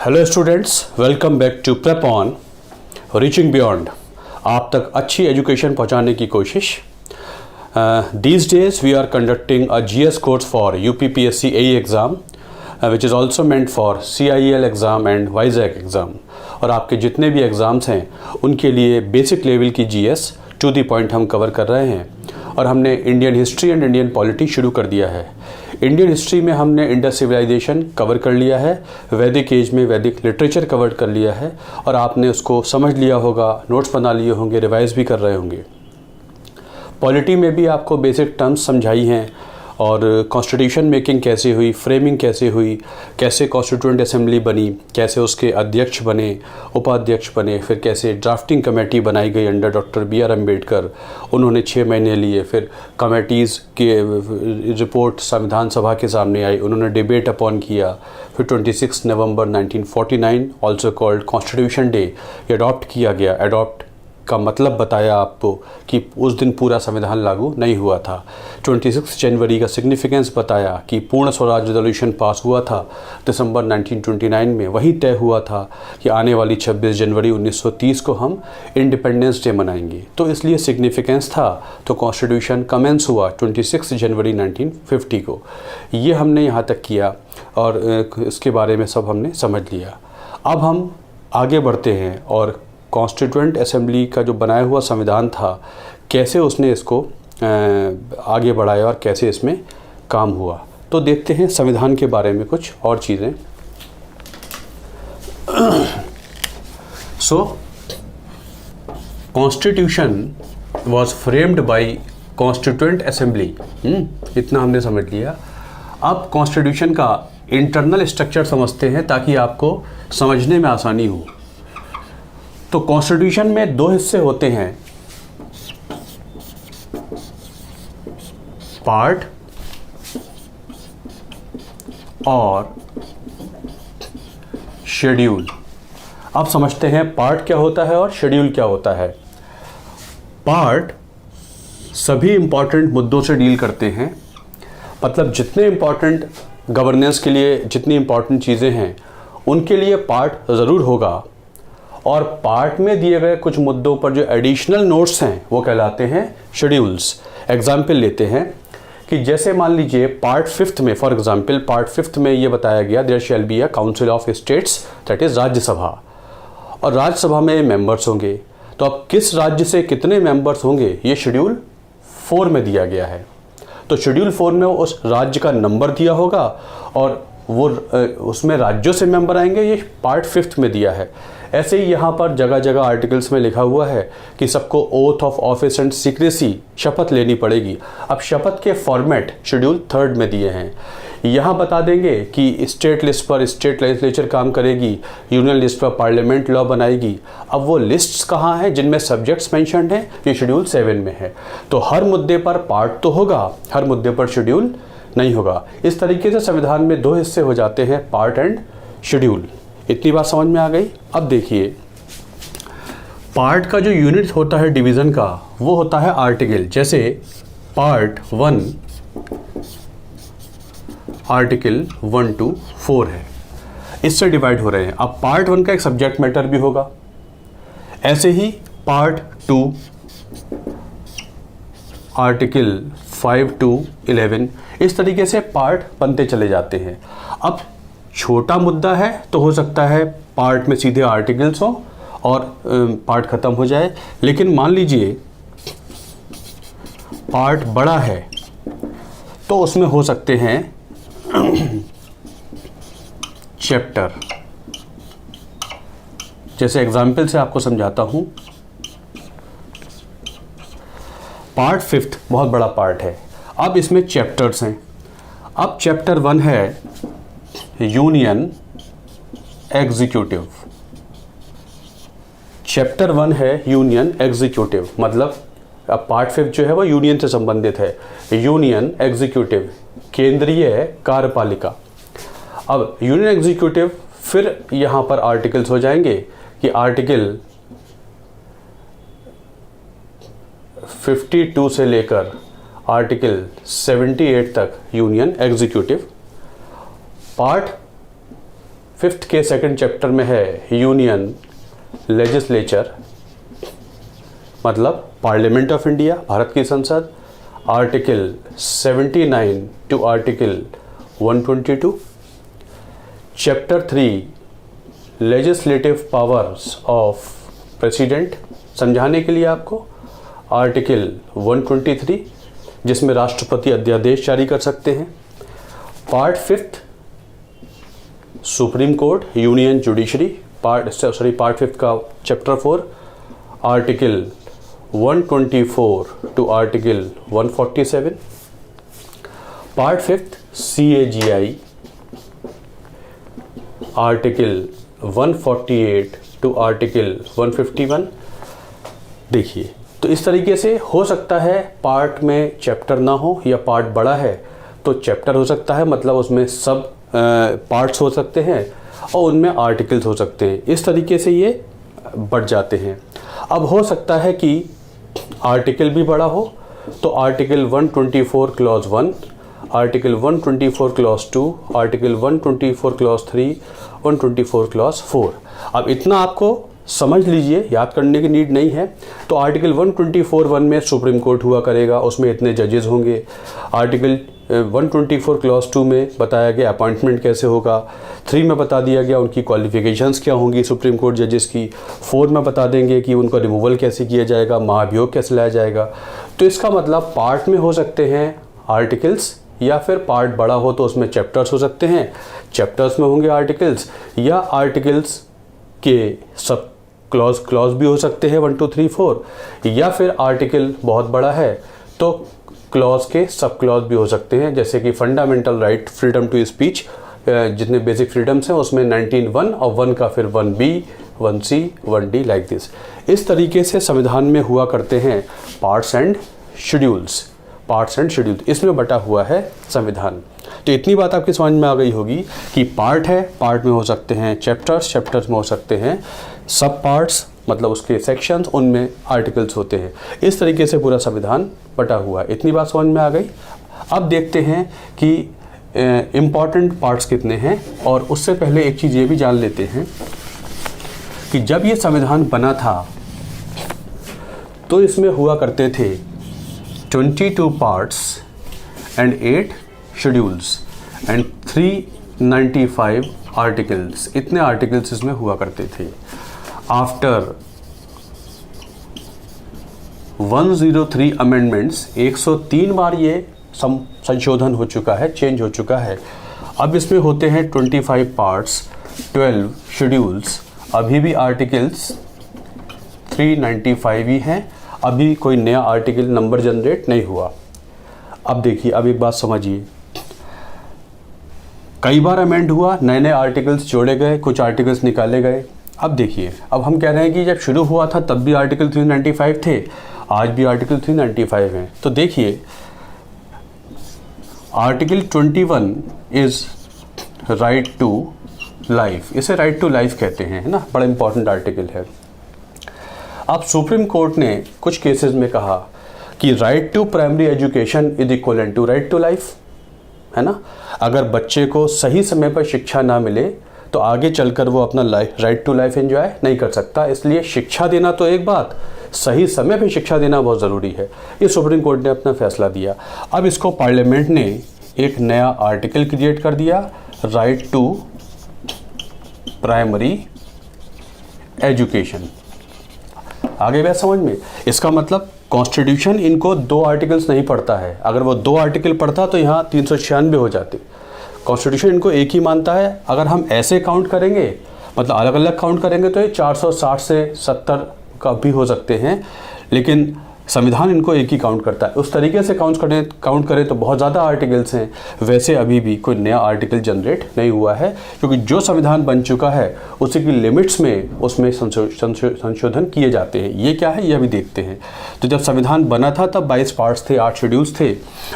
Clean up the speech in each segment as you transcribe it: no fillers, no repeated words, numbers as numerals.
Hello students, welcome back to prep on reaching beyond. आप तक अच्छी एजुकेशन पहुंचाने की कोशिश। These days we are conducting a GS course for UPPSC AE exam which is also meant for CIL exam and Vizag exam. और आपके जितने भी एग्ज़ाम्स हैं उनके लिए बेसिक लेवल की जीएस टू द पॉइंट हम कवर कर रहे हैं। और हमने Indian history and Indian polity शुरू कर दिया है। इंडियन हिस्ट्री में हमने इंडस सिविलाइजेशन कवर कर लिया है, वैदिक एज में वैदिक लिटरेचर कवर कर लिया है और आपने उसको समझ लिया होगा, नोट्स बना लिए होंगे, रिवाइज भी कर रहे होंगे। पॉलिटी में भी आपको बेसिक टर्म्स समझाई हैं और कॉन्स्टिट्यूशन मेकिंग कैसे हुई, फ्रेमिंग कैसे हुई, कैसे कॉन्स्टिट्यूएंट असेंबली बनी, कैसे उसके अध्यक्ष बने, उपाध्यक्ष बने, फिर कैसे ड्राफ्टिंग कमेटी बनाई गई अंडर डॉक्टर BR अम्बेडकर। उन्होंने 6 महीने लिए, फिर कमेटीज़ के रिपोर्ट संविधान सभा के सामने आई, उन्होंने डिबेट अपॉन किया। फिर 26 नवंबर 1949 ऑल्सो कॉल्ड कॉन्स्टिट्यूशन डे ये अडॉप्ट किया गया। अडॉप्ट का मतलब बताया आपको कि उस दिन पूरा संविधान लागू नहीं हुआ था। 26 जनवरी का सिग्निफिकेंस बताया कि पूर्ण स्वराज रेजोल्यूशन पास हुआ था दिसंबर 1929 में। वही तय हुआ था कि आने वाली 26 जनवरी 1930 को हम इंडिपेंडेंस डे मनाएंगे, तो इसलिए सिग्निफिकेंस था। तो कॉन्स्टिट्यूशन कमेंस हुआ 26 जनवरी 1950 को। ये हमने यहाँ तक किया और इसके बारे में सब हमने समझ लिया। अब हम आगे बढ़ते हैं और कॉन्स्टिट्यूएंट असेंबली का जो बनाया हुआ संविधान था, कैसे उसने इसको आगे बढ़ाया और कैसे इसमें काम हुआ। तो देखते हैं संविधान के बारे में कुछ और चीज़ें। So constitution was framed by constituent assembly, इतना हमने समझ लिया। अब कॉन्स्टिट्यूशन का इंटरनल स्ट्रक्चर समझते हैं ताकि आपको समझने में आसानी हो। तो कॉन्स्टिट्यूशन में 2 हिस्से होते हैं, पार्ट और शेड्यूल। अब समझते हैं पार्ट क्या होता है और शेड्यूल क्या होता है। पार्ट सभी इंपॉर्टेंट मुद्दों से डील करते हैं, मतलब जितने इंपॉर्टेंट गवर्नेंस के लिए जितनी इंपॉर्टेंट चीज़ें हैं उनके लिए पार्ट ज़रूर होगा। और पार्ट में दिए गए कुछ मुद्दों पर जो एडिशनल नोट्स हैं वो कहलाते हैं शेड्यूल्स। एग्जाम्पल लेते हैं कि जैसे मान लीजिए पार्ट 5 में, फॉर एग्जाम्पल पार्ट 5 में ये बताया गया there shall be a council of states, that is Rajya Sabha. और राज्यसभा में मेंबर्स होंगे। तो अब किस राज्य से कितने मेंबर्स होंगे ये शेड्यूल 4 में दिया गया है। तो शेड्यूल 4 में उस राज्य का नंबर दिया होगा और वो उसमें राज्यों से मेंबर आएंगे, ये पार्ट 5 में दिया है। ऐसे ही यहाँ पर जगह जगह आर्टिकल्स में लिखा हुआ है कि सबको oath of office and secrecy, शपथ लेनी पड़ेगी। अब शपथ के फॉर्मेट शेड्यूल 3 में दिए हैं। यहाँ बता देंगे कि स्टेट लिस्ट पर स्टेट लेजिस्लेचर काम करेगी, यूनियन लिस्ट पर पार्लियामेंट लॉ बनाएगी। अब वो लिस्ट्स कहाँ हैं जिनमें सब्जेक्ट्स मेंशन्ड हैं, ये शेड्यूल 7 में है। तो हर मुद्दे पर पार्ट तो होगा, हर मुद्दे पर शेड्यूल नहीं होगा। इस तरीके से संविधान में 2 हिस्से हो जाते हैं, पार्ट एंड शेड्यूल। इतनी बात समझ में आ गई। अब देखिए पार्ट का जो यूनिट होता है डिवीज़न का वो होता है आर्टिकल। जैसे पार्ट 1 आर्टिकल 1 to 4 है, इससे डिवाइड हो रहे हैं। अब पार्ट 1 का एक सब्जेक्ट मैटर भी होगा। ऐसे ही पार्ट 2 आर्टिकल 5 to 11, इस तरीके से पार्ट बनते चले जाते हैं। अब छोटा मुद्दा है तो हो सकता है पार्ट में सीधे आर्टिकल्स हो और पार्ट ख़त्म हो जाए। लेकिन मान लीजिए पार्ट बड़ा है तो उसमें हो सकते हैं चैप्टर। जैसे एग्जाम्पल से आपको समझाता हूं, पार्ट 5 बहुत बड़ा पार्ट है। अब इसमें चैप्टर्स हैं। अब चैप्टर 1 है यूनियन एग्जीक्यूटिव। चैप्टर 1 है यूनियन एग्जीक्यूटिव, मतलब अब पार्ट 5 जो है वो यूनियन से संबंधित है। यूनियन एग्जीक्यूटिव, केंद्रीय कार्यपालिका। अब यूनियन एग्जीक्यूटिव, फिर यहाँ पर आर्टिकल्स हो जाएंगे कि आर्टिकल 52 से लेकर आर्टिकल 78 तक यूनियन एग्जीक्यूटिव। पार्ट 5th के 2nd चैप्टर में है यूनियन, लेजिस्लेचर मतलब पार्लियामेंट ऑफ इंडिया, भारत की संसद, article 79 to article 122। Chapter 3 legislative powers of president, समझाने के लिए आपको आर्टिकल 123 जिसमें राष्ट्रपति अध्यादेश जारी कर सकते हैं। Part 5 supreme court, union judiciary, part 5 का chapter 4 article 124 to article 147। Part 5 CAGI article 148 to article 151। देखिए, तो इस तरीके से हो सकता है पार्ट में चैप्टर ना हो या पार्ट बड़ा है तो चैप्टर हो सकता है, मतलब उसमें सब पार्ट्स हो सकते हैं और उनमें आर्टिकल्स हो सकते हैं। इस तरीके से ये बढ़ जाते हैं। अब हो सकता है कि आर्टिकल भी बड़ा हो, तो article 124 clause 1, article 124 clause 2, article 124 clause 3, 124 clause 4। अब इतना आपको समझ लीजिए, याद करने की नीड नहीं है। तो आर्टिकल 124(1) में सुप्रीम कोर्ट हुआ करेगा, उसमें इतने जजेस होंगे। आर्टिकल 124 क्लॉज 2 में बताया गया अपॉइंटमेंट कैसे होगा। 3 में बता दिया गया उनकी क्वालिफिकेशंस क्या होंगी सुप्रीम कोर्ट जजेस की। 4 में बता देंगे कि उनका रिमूवल कैसे किया जाएगा, महाभियोग कैसे लाया जाएगा। तो इसका मतलब पार्ट में हो सकते हैं आर्टिकल्स, या फिर पार्ट बड़ा हो तो उसमें चैप्टर्स हो सकते हैं, चैप्टर्स में होंगे आर्टिकल्स, या आर्टिकल्स के सब क्लॉज भी हो सकते हैं 1 2 3 4, या फिर आर्टिकल बहुत बड़ा है तो क्लॉज के सब क्लॉज भी हो सकते हैं, जैसे कि fundamental right, freedom to speech, जितने बेसिक फ्रीडम्स हैं उसमें 19(1) और 1 का फिर 1B, 1C, 1D like this. इस तरीके से संविधान में हुआ करते हैं parts and schedules, parts and schedule, इसमें बटा हुआ है संविधान। तो इतनी बात आपकी समझ में आ गई होगी कि पार्ट है, पार्ट में हो सकते हैं चैप्टर्स, चैप्टर्स में हो सकते हैं सब पार्ट्स, मतलब उसके सेक्शंस, उनमें आर्टिकल्स होते हैं। इस तरीके से पूरा संविधान बटा हुआ है। इतनी बात समझ में आ गई। अब देखते हैं कि इम्पॉर्टेंट पार्ट्स कितने हैं, और उससे पहले एक चीज़ ये भी जान लेते हैं कि जब ये संविधान बना था तो इसमें हुआ करते थे 22 parts and 8 schedules and 395 articles. इतने आर्टिकल्स इसमें हुआ करते थे। आफ्टर 103 अमेंडमेंट्स, 103 बार ये संशोधन हो चुका है, चेंज हो चुका है। अब इसमें होते हैं 25 पार्ट्स, 12 शेड्यूल्स, अभी भी आर्टिकल्स 395 ही हैं, अभी कोई नया आर्टिकल नंबर जनरेट नहीं हुआ। अब देखिए, अब एक बात समझिए, कई बार अमेंड हुआ, नए नए आर्टिकल्स जोड़े गए, कुछ आर्टिकल्स निकाले गए। अब देखिए, अब हम कह रहे हैं कि जब शुरू हुआ था तब भी आर्टिकल 395 थे, आज भी आर्टिकल 395 हैं। तो देखिए, article 21 is right to life, इसे राइट टू लाइफ कहते हैं, है ना, बड़ा इंपॉर्टेंट आर्टिकल है। अब सुप्रीम कोर्ट ने कुछ केसेस में कहा कि right to primary education is equal to right to life, है ना। अगर बच्चे को सही समय पर शिक्षा ना मिले तो आगे चलकर वो अपना राइट टू लाइफ एंजॉय नहीं कर सकता। इसलिए शिक्षा देना तो एक बात, सही समय पर शिक्षा देना बहुत ज़रूरी है। ये सुप्रीम कोर्ट ने अपना फैसला दिया। अब इसको पार्लियामेंट ने एक नया आर्टिकल क्रिएट कर दिया, राइट टू प्राइमरी एजुकेशन। आगे बात समझ में, इसका मतलब कॉन्स्टिट्यूशन इनको 2 आर्टिकल्स नहीं पढ़ता है। अगर वो 2 आर्टिकल पढ़ता तो यहाँ 396 हो जाते। कॉन्स्टिट्यूशन इनको एक ही मानता है। अगर हम ऐसे काउंट करेंगे, मतलब अलग अलग काउंट करेंगे, तो ये 460 से 70 का भी हो सकते हैं, लेकिन संविधान इनको एक ही काउंट करता है। उस तरीके से काउंट करें तो बहुत ज़्यादा आर्टिकल्स हैं। वैसे अभी भी कोई नया आर्टिकल जनरेट नहीं हुआ है, क्योंकि जो संविधान बन चुका है उसी की लिमिट्स में उसमें संशोधन किए जाते हैं। ये क्या है, ये अभी देखते हैं। तो जब संविधान बना था तब 22 पार्ट्स थे, 8 शेड्यूल्स थे,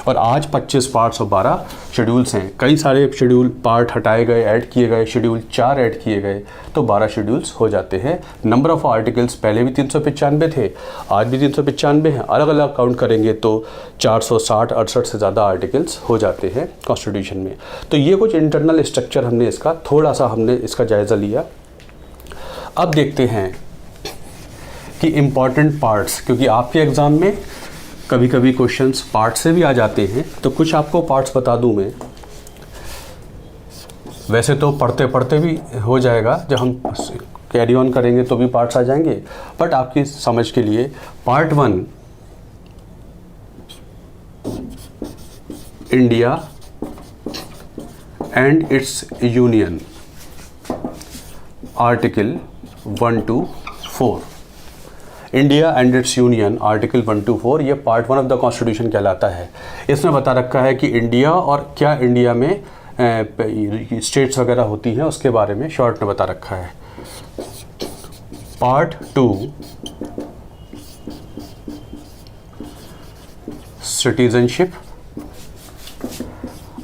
और आज 25 पार्ट्स और 12 शेड्यूल्स हैं। कई सारे शेड्यूल पार्ट हटाए गए, ऐड किए गए, शेड्यूल 4 ऐड किए गए, तो 12 शेड्यूल्स हो जाते हैं। नंबर ऑफ आर्टिकल्स पहले भी 395 थे, आज भी 395 कॉन्स्टिट्यूशन में अलग अलग काउंट करेंगे तो 460-68 से ज़्यादा आर्टिकल्स हो जाते हैं कॉन्स्टिट्यूशन में। तो ये कुछ इंटरनल स्ट्रक्चर हमने इसका थोड़ा सा हमने इसका जायज़ा लिया। अब देखते हैं कि इम्पॉर्टेंट पार्ट्स, क्योंकि आपके एग्ज़ाम में कभी कभी क्वेश्चंस पार्ट से भी आ जाते हैं, तो कुछ आपको पार्ट्स बता दूं मैं। वैसे तो पढ़ते पढ़ते भी हो जाएगा, जब हम कैरी ऑन करेंगे तो भी पार्ट्स आ जाएंगे, बट आपकी समझ के लिए part 1 India and it's union, article 1 to 4। India and it's union article 1 to 4 ये पार्ट 1 ऑफ द कॉन्स्टिट्यूशन कहलाता है। इसमें बता रखा है कि इंडिया और क्या इंडिया में स्टेट्स वगैरह होती हैं उसके बारे में शॉर्ट में बता रखा है। पार्ट 2 सिटीजनशिप,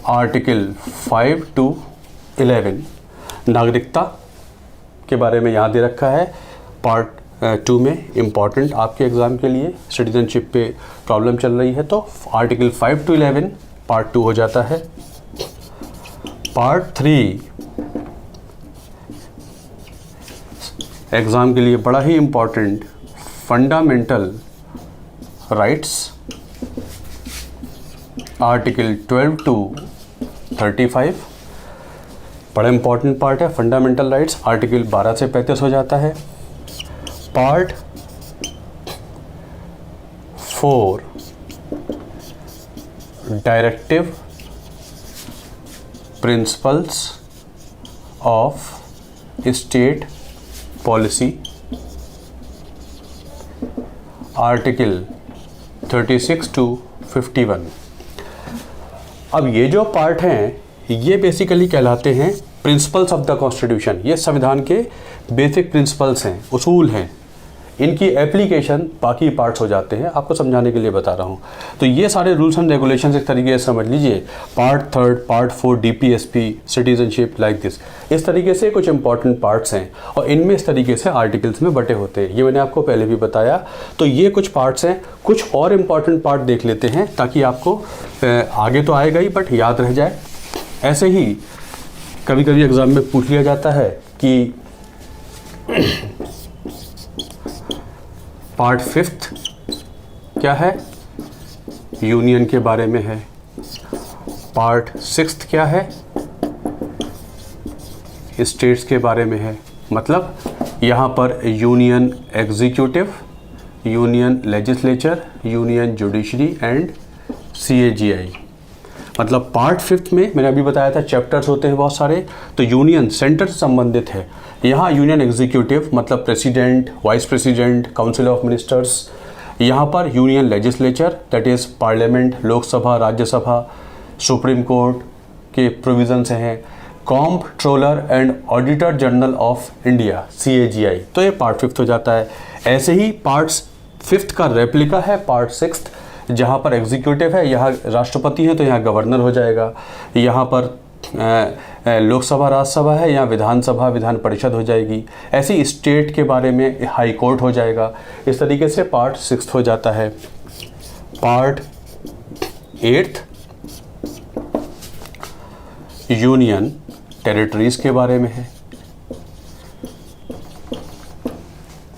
आर्टिकल 5 to 11 नागरिकता के बारे में यहाँ दे रखा है। पार्ट 2 में इम्पॉर्टेंट आपके एग्ज़ाम के लिए सिटीजनशिप पे प्रॉब्लम चल रही है तो आर्टिकल 5 to 11 पार्ट 2 हो जाता है। पार्ट 3 एग्ज़ाम के लिए बड़ा ही important, fundamental rights, article 12 to 35 बड़ा इम्पॉर्टेंट पार्ट है। फंडामेंटल राइट्स आर्टिकल 12 से 35 हो जाता है। Part 4 directive principles of state policy, article 36 to 51। अब ये जो पार्ट हैं ये बेसिकली कहलाते हैं प्रिंसिपल्स ऑफ द कॉन्स्टिट्यूशन। ये संविधान के बेसिक प्रिंसिपल्स हैं, उसूल हैं। इनकी एप्लीकेशन बाकी पार्ट्स हो जाते हैं, आपको समझाने के लिए बता रहा हूँ। तो ये सारे रूल्स एंड रेगुलेशंस एक तरीके से समझ लीजिए। Part 3, part 4 DPSP, citizenship, like this, इस तरीके से कुछ इंपॉर्टेंट पार्ट्स हैं और इनमें इस तरीके से आर्टिकल्स में बटे होते हैं। ये मैंने आपको पहले भी बताया। तो ये कुछ पार्ट्स हैं। कुछ और इम्पॉर्टेंट पार्ट देख लेते हैं ताकि आपको आगे तो आएगा ही बट याद रह जाए। ऐसे ही कभी कभी एग्ज़ाम में पूछ लिया जाता है कि पार्ट 5 क्या है, यूनियन के बारे में है। पार्ट 6 क्या है, स्टेट्स के बारे में है। मतलब यहाँ पर union executive, union legislature, union judiciary and CAGI। मतलब पार्ट 5 में मैंने अभी बताया था चैप्टर्स होते हैं बहुत सारे, तो यूनियन सेंटर से संबंधित है। यहाँ यूनियन एग्जीक्यूटिव मतलब president, vice president, council of ministers. यहाँ पर union legislature that is parliament, Lok Sabha, Rajya Sabha, supreme court के प्रोविजंस हैं। Comptroller and auditor general of India CAGI, तो ये पार्ट 5 हो जाता है। ऐसे ही पार्ट 5 का रेप्लिका है पार्ट 6, जहाँ पर एग्जीक्यूटिव है, यहाँ राष्ट्रपति है तो यहाँ गवर्नर हो जाएगा। यहाँ पर लोकसभा, राज्यसभा है, यहाँ विधानसभा, विधान परिषद हो जाएगी। ऐसी स्टेट के बारे में हाई कोर्ट हो जाएगा। इस तरीके से पार्ट 6 हो जाता है। पार्ट 8 यूनियन टेरिटरीज के बारे में है।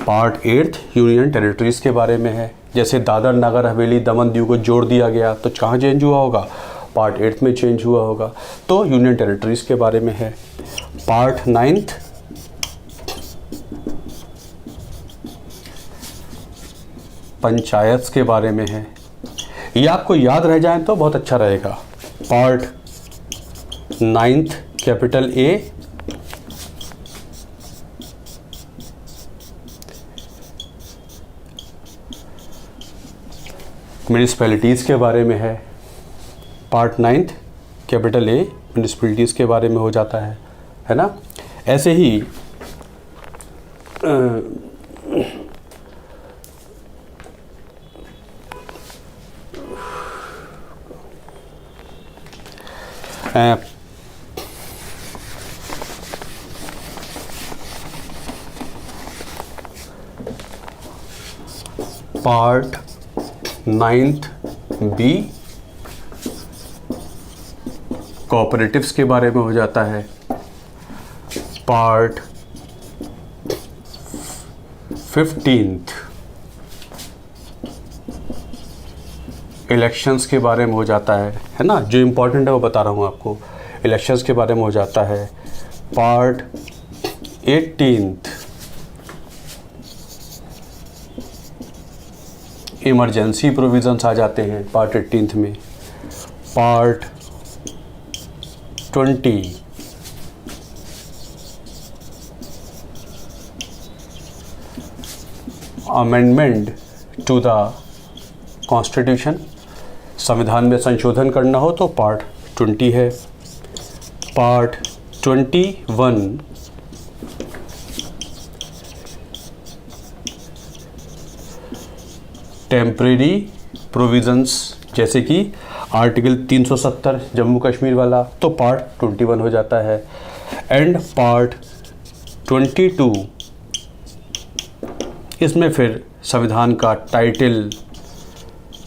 पार्ट 8 यूनियन टेरिटरीज के बारे में है। जैसे दादर नगर हवेली दमन दीव को जोड़ दिया गया तो कहाँ चेंज हुआ होगा, पार्ट 8 में चेंज हुआ होगा। तो यूनियन टेरिटरीज के बारे में है। पार्ट 9 पंचायत के बारे में है। ये आपको याद रह जाए तो बहुत अच्छा रहेगा। पार्ट 9 कैपिटल A म्यूनिसिपैलिटीज़ के बारे में है। पार्ट 9 कैपिटल A म्यूनिसिपैलिटीज़ के बारे में हो जाता है ना। ऐसे ही पार्ट 9th बी कोऑपरेटिव्स के बारे में हो जाता है, पार्ट 15th इलेक्शंस के बारे में हो जाता है ना, जो इम्पोर्टेंट है वो बता रहा हूँ आपको, इलेक्शंस के बारे में हो जाता है, पार्ट 18th इमरजेंसी प्रोविजंस आ जाते हैं पार्ट 18th में, part 20 amendment to the constitution, संविधान में संशोधन करना हो तो पार्ट 20 है, पार्ट 21 टेम्परेरी प्रोविजंस, जैसे कि आर्टिकल 370 जम्मू कश्मीर वाला, तो पार्ट 21 हो जाता है, एंड पार्ट 22 इसमें फिर संविधान का टाइटल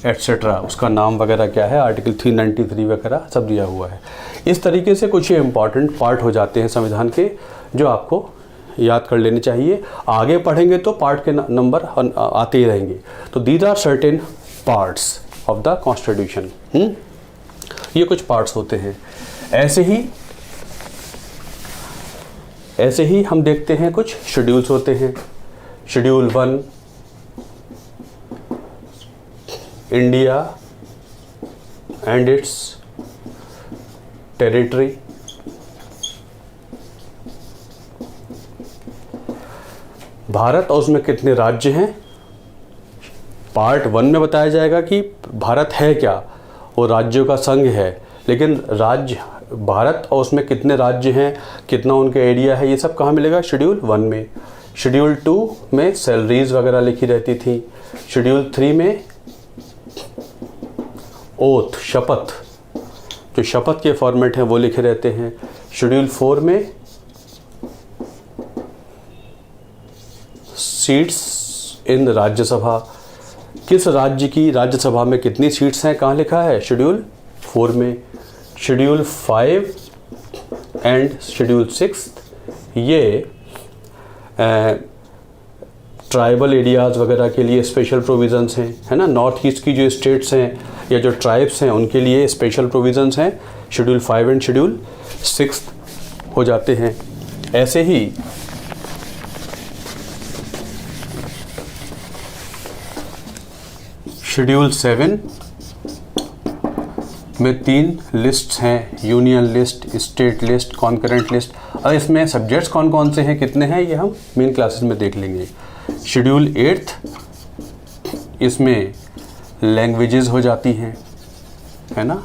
एट्सेट्रा, उसका नाम वगैरह क्या है, आर्टिकल 393 वगैरह सब दिया हुआ है। इस तरीके से कुछ इम्पॉर्टेंट पार्ट हो जाते हैं संविधान के, जो आपको याद कर लेने चाहिए। आगे पढ़ेंगे तो पार्ट के नंबर आते ही रहेंगे। तो these are certain parts of the constitution. ये कुछ पार्ट्स होते हैं। ऐसे ही हम देखते हैं कुछ शेड्यूल्स होते हैं। Schedule 1 India and it's territory, Bharat और उसमें कितने राज्य हैं। पार्ट 1 में बताया जाएगा कि भारत है क्या, वो राज्यों का संघ है, लेकिन राज्य भारत और उसमें कितने राज्य हैं, कितना उनका एरिया है, ये सब कहाँ मिलेगा, शेड्यूल 1 में। शेड्यूल 2 में सैलरीज वगैरह लिखी रहती थी। शेड्यूल 3 में ओथ, शपथ, जो शपथ के फॉर्मेट हैं वो लिखे रहते हैं। शेड्यूल 4 में सीट्स इन राज्यसभा, किस राज्य की राज्यसभा में कितनी सीट्स हैं, कहाँ लिखा है, शेड्यूल 4 में। शेड्यूल 5 एंड शेड्यूल 6 ये ट्राइबल एरियाज़ वगैरह के लिए स्पेशल प्रोविज़न्स हैं, है ना। नॉर्थ ईस्ट की जो स्टेट्स हैं या जो ट्राइब्स हैं उनके लिए स्पेशल प्रोविज़न्स हैं। शेड्यूल 5 एंड शेड्यूल 6 हो जाते हैं। ऐसे ही शेड्यूल 7 में 3 लिस्ट्स हैं, union list, state list, concurrent list. और इसमें सब्जेक्ट्स कौन कौन से हैं, कितने हैं, ये हम मेन क्लासेस में देख लेंगे। शेड्यूल 8 इसमें लैंग्वेजेस हो जाती हैं, है ना।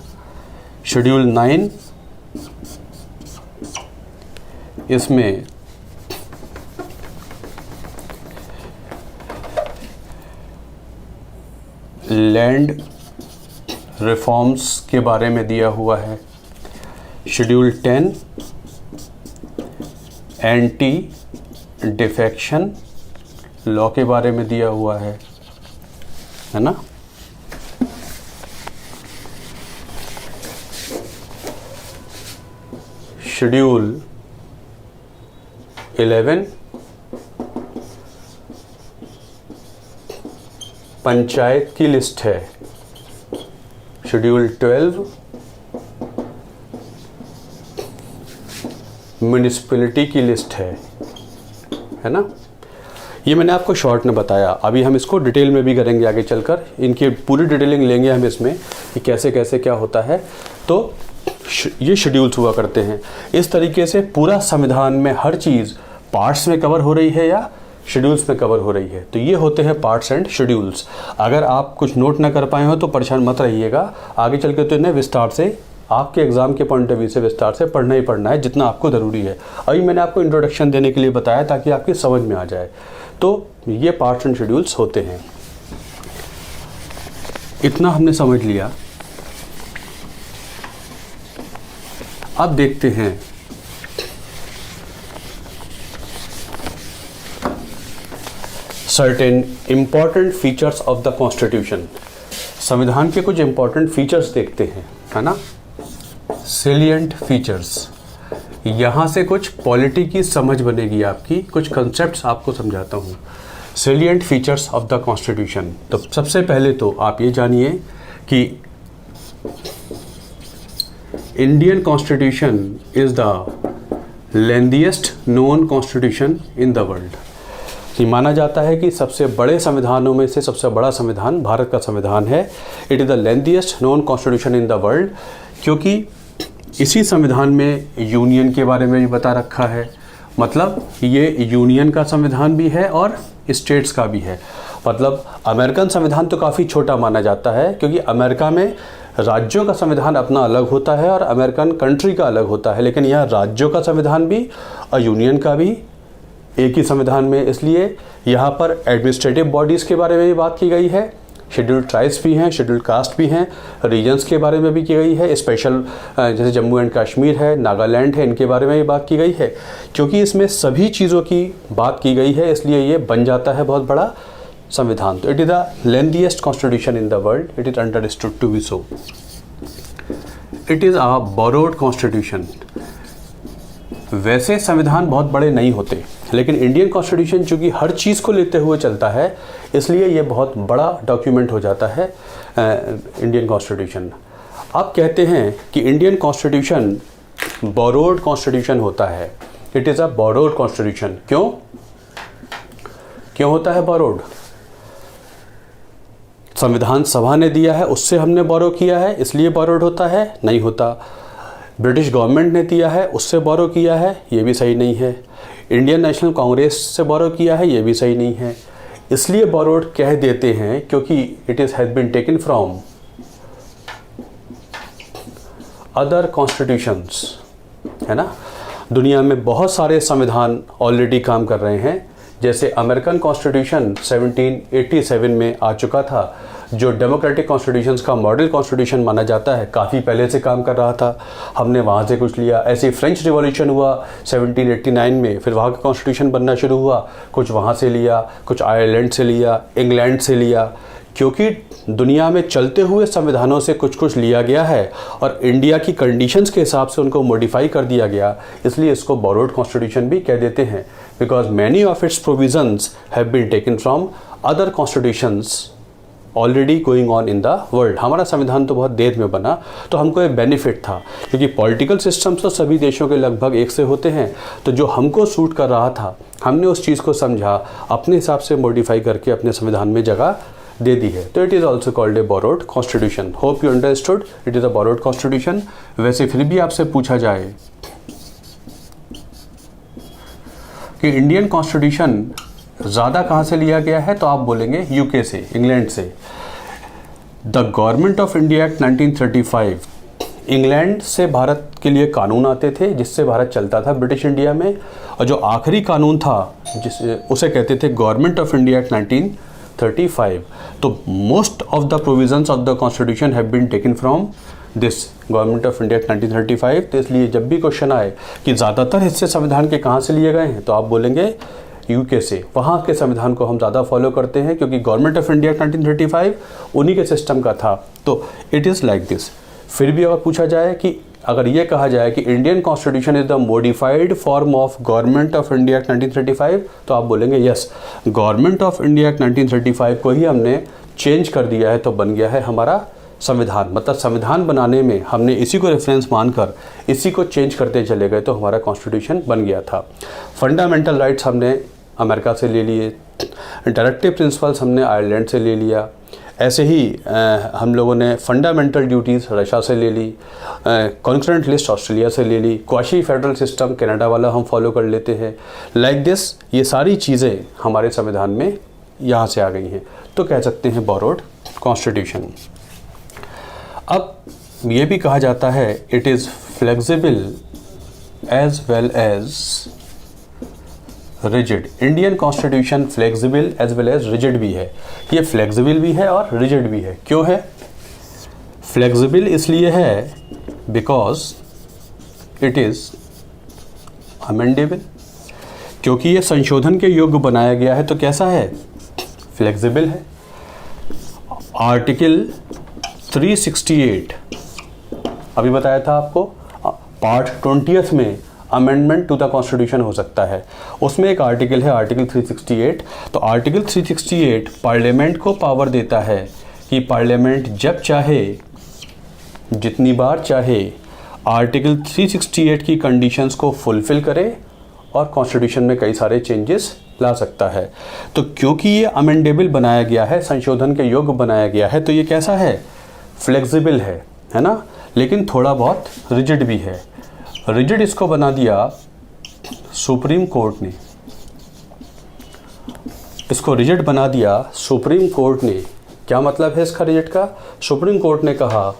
शेड्यूल 9 इसमें लैंड रिफॉर्म्स के बारे में दिया हुआ है। शेड्यूल 10 एंटी डिफेक्शन लॉ के बारे में दिया हुआ है ना। शेड्यूल 11 पंचायत की लिस्ट है। शेड्यूल 12 म्युनिसिपैलिटी की लिस्ट है ना। ये मैंने आपको शॉर्ट में बताया, अभी हम इसको डिटेल में भी करेंगे आगे चलकर। इनकी पूरी डिटेलिंग लेंगे हम इसमें कि कैसे कैसे क्या होता है। तो ये शेड्यूल्स हुआ करते हैं। इस तरीके से पूरा संविधान में हर चीज़ पार्ट्स में कवर हो रही है या शेड्यूल्स में कवर हो रही है। तो ये होते हैं पार्ट्स एंड शेड्यूल्स। अगर आप कुछ नोट ना कर पाए हो तो परेशान मत रहिएगा, आगे चल के तो इन्हें विस्तार से आपके एग्ज़ाम के पॉइंट ऑफ व्यू से विस्तार से पढ़ना ही पढ़ना है, जितना आपको ज़रूरी है। अभी मैंने आपको इंट्रोडक्शन देने के लिए बताया ताकि आपकी समझ में आ जाए। तो ये पार्ट्स एंड शेड्यूल्स होते हैं। इतना हमने समझ लिया। अब देखते हैं certain important features of the constitution। संविधान के कुछ इंपॉर्टेंट फीचर्स देखते हैं, है ना, सेलिएंट फीचर्स। यहाँ से कुछ पॉलिटी की समझ बनेगी आपकी, कुछ कंसेप्ट्स आपको समझाता हूँ। Salient features of the constitution. तो सबसे पहले तो आप ये जानिए कि Indian constitution is the lengthiest known constitution in the world. ये माना जाता है कि सबसे बड़े संविधानों में से सबसे बड़ा संविधान भारत का संविधान है। It is the lengthiest known constitution in the world, क्योंकि इसी संविधान में यूनियन के बारे में भी बता रखा है। मतलब ये यूनियन का संविधान भी है और स्टेट्स का भी है। मतलब अमेरिकन संविधान तो काफ़ी छोटा माना जाता है, क्योंकि अमेरिका में राज्यों का संविधान अपना अलग होता है और अमेरिकन कंट्री का अलग होता है, लेकिन यहाँ राज्यों का संविधान भी और यूनियन का भी एक ही संविधान में। इसलिए यहाँ पर एडमिनिस्ट्रेटिव बॉडीज़ के बारे में भी बात की गई है, शेड्यूल्ड ट्राइब्स भी हैं, शेड्यूल्ड कास्ट भी हैं, रीजन्स के बारे में भी की गई है, स्पेशल जैसे जम्मू एंड कश्मीर है, नागालैंड है, इनके बारे में भी बात की गई है। क्योंकि इसमें सभी चीज़ों की बात की गई है, इसलिए ये बन जाता है बहुत बड़ा संविधान। तो it is the lengthiest constitution in the world, it is understood to be so. It is a borrowed constitution. वैसे संविधान बहुत बड़े नहीं होते, लेकिन इंडियन कॉन्स्टिट्यूशन चूँकि हर चीज़ को लेते हुए चलता है, इसलिए ये बहुत बड़ा डॉक्यूमेंट हो जाता है इंडियन कॉन्स्टिट्यूशन। आप कहते हैं कि इंडियन कॉन्स्टिट्यूशन बोरोड कॉन्स्टिट्यूशन होता है। It is a borrowed constitution. क्यों होता है बोरोड? संविधान सभा ने दिया है, उससे हमने बोरो किया है, इसलिए बोरोड होता है? नहीं होता। ब्रिटिश गवर्नमेंट ने दिया है, उससे बोरो किया है, ये भी सही नहीं है। इंडियन नेशनल कांग्रेस से बोरो किया है, ये भी सही नहीं है। इसलिए बोरोड कह देते हैं क्योंकि it is has been taken from other constitutions, है ना। दुनिया में बहुत सारे संविधान ऑलरेडी काम कर रहे हैं। जैसे अमेरिकन कॉन्स्टिट्यूशन 1787 में आ चुका था, जो डेमोक्रेटिक कॉन्स्टिट्यूशंस का मॉडल कॉन्स्टिट्यूशन माना जाता है, काफ़ी पहले से काम कर रहा था, हमने वहाँ से कुछ लिया। ऐसे फ्रेंच रिवॉल्यूशन हुआ 1789 में, फिर वहाँ का कॉन्स्टिट्यूशन बनना शुरू हुआ, कुछ वहाँ से लिया, कुछ आयरलैंड से लिया, इंग्लैंड से लिया। क्योंकि दुनिया में चलते हुए संविधानों से कुछ कुछ लिया गया है और इंडिया की कंडीशंस के हिसाब से उनको मॉडिफाई कर दिया गया, इसलिए इसको बोरोड कॉन्स्टिट्यूशन भी कह देते हैं। Because many of its provisions have been taken from other constitutions already going on in the world. हमारा संविधान तो बहुत देर में बना, तो हमको एक बेनिफिट था, क्योंकि पॉलिटिकल सिस्टम्स तो सभी देशों के लगभग एक से होते हैं। तो जो हमको सूट कर रहा था, हमने उस चीज़ को समझा, अपने हिसाब से मॉडिफाई करके अपने संविधान में जगह दे दी है। तो it is also called a borrowed constitution. Hope you understood, it is a borrowed constitution. वैसे फिर भी आपसे पूछा जाए कि इंडियन कॉन्स्टिट्यूशन ज़्यादा कहाँ से लिया गया है, तो आप बोलेंगे यूके से, इंग्लैंड से। The government of India act 1935, England से भारत के लिए कानून आते थे जिससे भारत चलता था ब्रिटिश इंडिया में, और जो आखिरी कानून था उसे कहते थे गवर्नमेंट ऑफ इंडिया एक्ट 1935। तो most of the provisions of the constitution have been taken from this government of India act 1935। तो इसलिए जब भी क्वेश्चन आए कि ज़्यादातर हिस्से संविधान के कहाँ से लिए गए हैं, तो आप बोलेंगे यूके से। वहाँ के संविधान को हम ज़्यादा फॉलो करते हैं, क्योंकि गवर्नमेंट ऑफ इंडिया 1935 उन्हीं के सिस्टम का था। तो इट इज़ लाइक दिस। फिर भी अगर पूछा जाए कि अगर ये कहा जाए कि Indian constitution is the modified form of government of India act 1935, तो आप बोलेंगे yes, government of India act 1935 को ही हमने चेंज कर दिया है, तो बन गया है हमारा संविधान। मतलब संविधान बनाने में हमने इसी को रेफरेंस मानकर इसी को चेंज करते चले गए, तो हमारा कॉन्स्टिट्यूशन बन गया था। फंडामेंटल राइट्स हमने अमेरिका से ले लिए, डायरेक्टिव प्रिंसिपल्स हमने आयरलैंड से ले लिया, ऐसे ही हम लोगों ने फंडामेंटल ड्यूटीज़ रशिया से ले ली, कॉन्करेंट लिस्ट ऑस्ट्रेलिया से ले ली, क्वाशी फेडरल सिस्टम कनाडा वाला हम फॉलो कर लेते हैं। लाइक दिस ये सारी चीज़ें हमारे संविधान में यहाँ से आ गई हैं, तो कह सकते हैं बोरोड कॉन्स्टिट्यूशन। अब ये भी कहा जाता है it is flexible as well as rigid. Indian constitution flexible as well as rigid भी है। ये फ्लेक्सिबल भी है और रिजिड भी है। क्यों है फ्लेक्सिबल? इसलिए है बिकॉज इट इज़ अमेंडेबल, क्योंकि ये संशोधन के योग्य बनाया गया है। तो कैसा है? फ्लेक्सिबल है। आर्टिकल 368 अभी बताया था आपको, पार्ट 20 में अमेंडमेंट टू द कॉन्स्टिट्यूशन हो सकता है, उसमें एक आर्टिकल है आर्टिकल 368। तो आर्टिकल 368 पार्लियामेंट को पावर देता है कि पार्लियामेंट जब चाहे, जितनी बार चाहे, आर्टिकल 368 की कंडीशंस को फुलफिल करे और कॉन्स्टिट्यूशन में कई सारे चेंजेस ला सकता है। तो क्योंकि ये अमेंडेबल बनाया गया है, संशोधन के योग्य बनाया गया है, तो ये कैसा है, फ्लेक्सिबल है ना, लेकिन थोड़ा बहुत रिजिड भी है। रिजिड इसको बना दिया सुप्रीम कोर्ट ने, इसको रिजिड बना दिया सुप्रीम कोर्ट ने। क्या मतलब है इसका रिजिड का? सुप्रीम कोर्ट ने कहा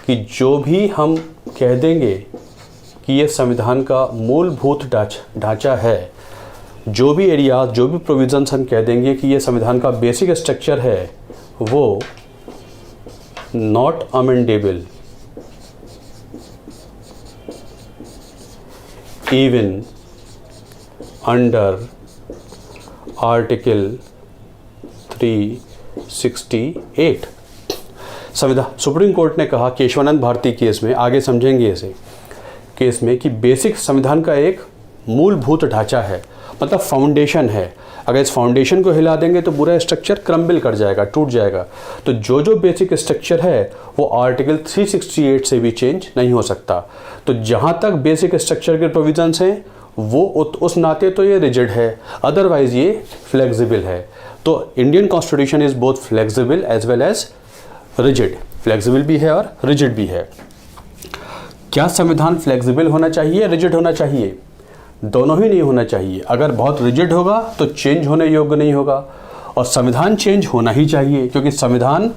कि जो भी हम कह देंगे कि ये संविधान का मूलभूत ढांचा है, जो भी एरियाज, जो भी प्रोविजंस हम कह देंगे कि ये संविधान का बेसिक स्ट्रक्चर है, वो not amendable even under article 368। संविधान, सुप्रीम कोर्ट ने कहा केशवानंद भारती केस में, आगे समझेंगे इसे, केस में कि बेसिक संविधान का एक मूलभूत ढांचा है, मतलब फाउंडेशन है। अगर इस फाउंडेशन को हिला देंगे तो पूरा स्ट्रक्चर क्रम्बल कर जाएगा, टूट जाएगा। तो जो जो बेसिक स्ट्रक्चर है वो आर्टिकल 368 से भी चेंज नहीं हो सकता। तो जहाँ तक बेसिक स्ट्रक्चर के प्रोविजंस हैं वो उस नाते तो ये रिजिड है, अदरवाइज ये फ्लेक्सिबल है। तो Indian constitution is both flexible as well as rigid, flexible भी है और रिजिड भी है। क्या संविधान फ्लेक्सिबल होना चाहिए, रिजिड होना चाहिए? दोनों ही नहीं होना चाहिए। अगर बहुत रिजिड होगा तो चेंज होने योग्य नहीं होगा, और संविधान चेंज होना ही चाहिए, क्योंकि संविधान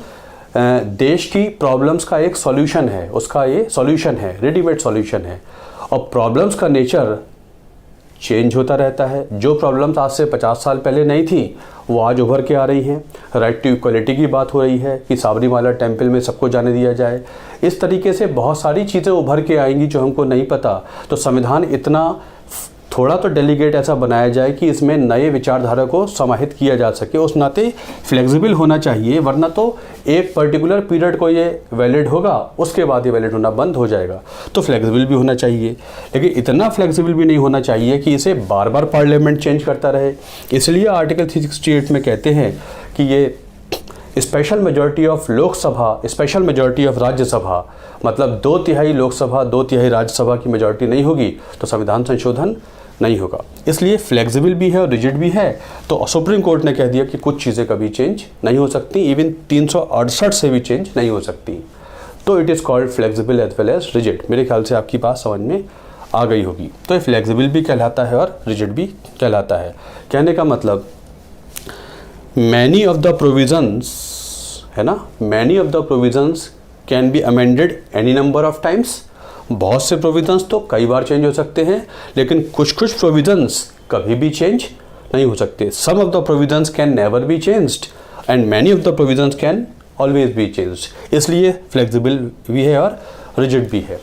देश की प्रॉब्लम्स का एक सॉल्यूशन है, उसका ये सॉल्यूशन है, रेडीमेड सॉल्यूशन है। और प्रॉब्लम्स का नेचर चेंज होता रहता है। जो प्रॉब्लम्स आज से 50 साल पहले नहीं थी वो आज उभर के आ रही हैं। राइट टू इक्वलिटी की बात हो रही है कि साबरीमाला टेम्पल में सबको जाने दिया जाए। इस तरीके से बहुत सारी चीज़ें उभर के आएंगी जो हमको नहीं पता। तो संविधान इतना थोड़ा तो डेलीगेट ऐसा बनाया जाए कि इसमें नए विचारधारा को समाहित किया जा सके, उस नाते फ्लेक्सिबल होना चाहिए, वरना तो एक पर्टिकुलर पीरियड को ये वैलिड होगा, उसके बाद ये वैलिड होना बंद हो जाएगा। तो फ्लेक्सिबल भी होना चाहिए, लेकिन इतना फ्लेक्सिबल भी नहीं होना चाहिए कि इसे बार बार पार्लियामेंट चेंज करता रहे। इसलिए आर्टिकल 368 में कहते हैं कि ये special majority of Lok Sabha, special majority of Rajya Sabha, मतलब 2/3 लोकसभा 2/3 राज्यसभा की मेजॉरिटी नहीं होगी तो संविधान संशोधन नहीं होगा। इसलिए फ्लेक्सिबल भी है और रिजिड भी है। तो सुप्रीम कोर्ट ने कह दिया कि कुछ चीज़ें कभी चेंज नहीं हो सकती, इवन 368 से भी चेंज नहीं हो सकती। तो it is called flexible as well as rigid. मेरे ख्याल से आपकी बात समझ में आ गई होगी। तो ये फ्लेक्सिबल भी कहलाता है और रिजिड भी कहलाता है। कहने का मतलब मैनी ऑफ द प्रोविजंस, है ना, many of the provisions can be amended any number of times. बहुत से प्रोविजंस तो कई बार चेंज हो सकते हैं, लेकिन कुछ कुछ प्रोविजंस कभी भी चेंज नहीं हो सकते। Some of the provisions can never be changed and many of the provisions can always be changed. इसलिए फ्लेक्सिबल भी है और रिजिड भी है।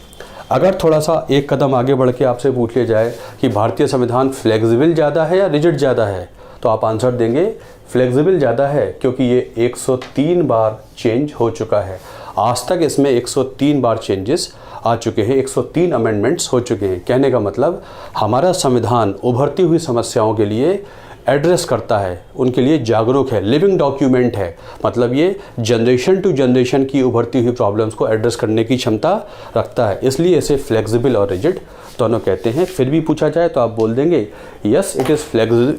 अगर थोड़ा सा एक कदम आगे बढ़ के आपसे पूछ लिया जाए कि भारतीय संविधान फ्लेक्सिबल ज़्यादा है या रिजिड ज़्यादा है, तो आप आंसर देंगे फ्लेक्सिबल ज़्यादा है, क्योंकि ये 103 बार चेंज हो चुका है। आज तक इसमें 103 बार चेंजेस आ चुके हैं, 103 अमेंडमेंट्स हो चुके हैं। कहने का मतलब हमारा संविधान उभरती हुई समस्याओं के लिए एड्रेस करता है, उनके लिए जागरूक है, लिविंग डॉक्यूमेंट है। मतलब ये जनरेशन टू जनरेशन की उभरती हुई प्रॉब्लम्स को एड्रेस करने की क्षमता रखता है। इसलिए इसे फ्लेक्सिबल और रिजिड दोनों कहते हैं। फिर भी पूछा जाए तो आप बोल देंगे yes it is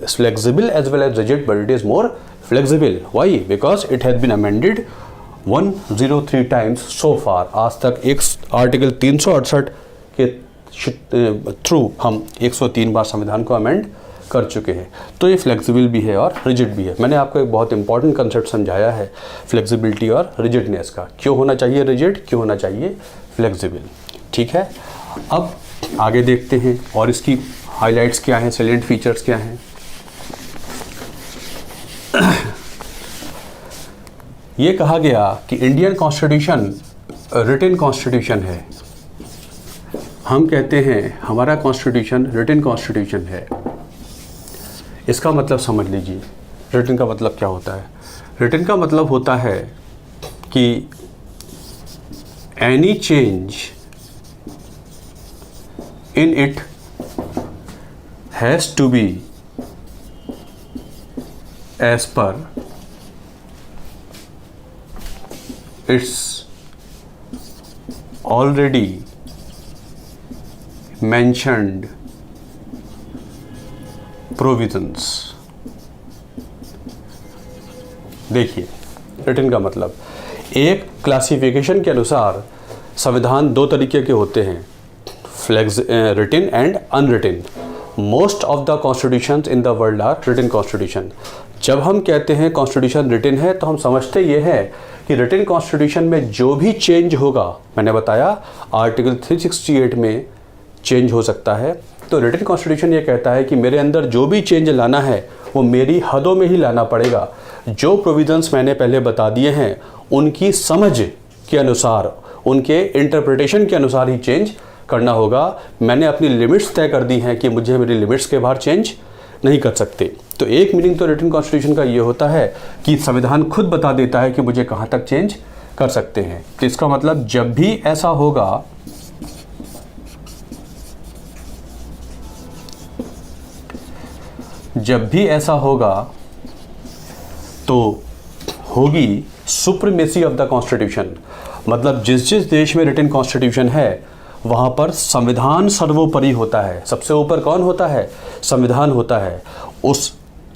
flexible as well as rigid, but it is more flexible. Why? Because it has been amended 103 times so far. आज तक एक आर्टिकल 368 के थ्रू हम 103 बार संविधान को अमेंड कर चुके हैं। तो ये फ्लेक्सिबल भी है और रिजिड भी है। मैंने आपको एक बहुत इंपॉर्टेंट कंसेप्ट समझाया है फ्लेक्सिबिलिटी और रिजिडनेस का, क्यों होना चाहिए रिजिड, क्यों होना चाहिए फ्लेक्सिबल। ठीक है, अब आगे देखते हैं और इसकी हाइलाइट्स क्या हैं, सैलिएंट फीचर्स क्या हैं। ये कहा गया कि इंडियन कॉन्स्टिट्यूशन रिटन कॉन्स्टिट्यूशन है। हम कहते हैं हमारा कॉन्स्टिट्यूशन रिटन कॉन्स्टिट्यूशन है। इसका मतलब समझ लीजिए, रिटन का मतलब क्या होता है। रिटन का मतलब होता है कि any change in it has to be as पर इट्स ऑलरेडी mentioned provisions। देखिए रिटन का मतलब, एक क्लासिफिकेशन के अनुसार संविधान दो तरीके के होते हैं, written and unwritten. Most of the constitutions in the world are written constitution. जब हम कहते हैं कॉन्स्टिट्यूशन रिटन है तो हम समझते ये है कि रिटन कॉन्स्टिट्यूशन में जो भी चेंज होगा, मैंने बताया आर्टिकल 368 में चेंज हो सकता है, तो रिटन कॉन्स्टिट्यूशन ये कहता है कि मेरे अंदर जो भी चेंज लाना है वो मेरी हदों में ही लाना पड़ेगा। जो प्रोविजंस मैंने पहले बता दिए हैं उनकी समझ के अनुसार, उनके इंटरप्रिटेशन के अनुसार ही चेंज करना होगा। मैंने अपनी लिमिट्स तय कर दी हैं कि मुझे मेरी लिमिट्स के बाहर चेंज नहीं कर सकते। तो एक मीनिंग तो रिटन कॉन्स्टिट्यूशन का ये होता है कि संविधान खुद बता देता है कि मुझे कहाँ तक चेंज कर सकते हैं। तो इसका मतलब जब भी ऐसा होगा, जब भी ऐसा होगा तो होगी सुप्रीमेसी ऑफ द कॉन्स्टिट्यूशन। मतलब जिस जिस देश में रिटन कॉन्स्टिट्यूशन है वहाँ पर संविधान सर्वोपरि होता है। सबसे ऊपर कौन होता है? संविधान होता है। उस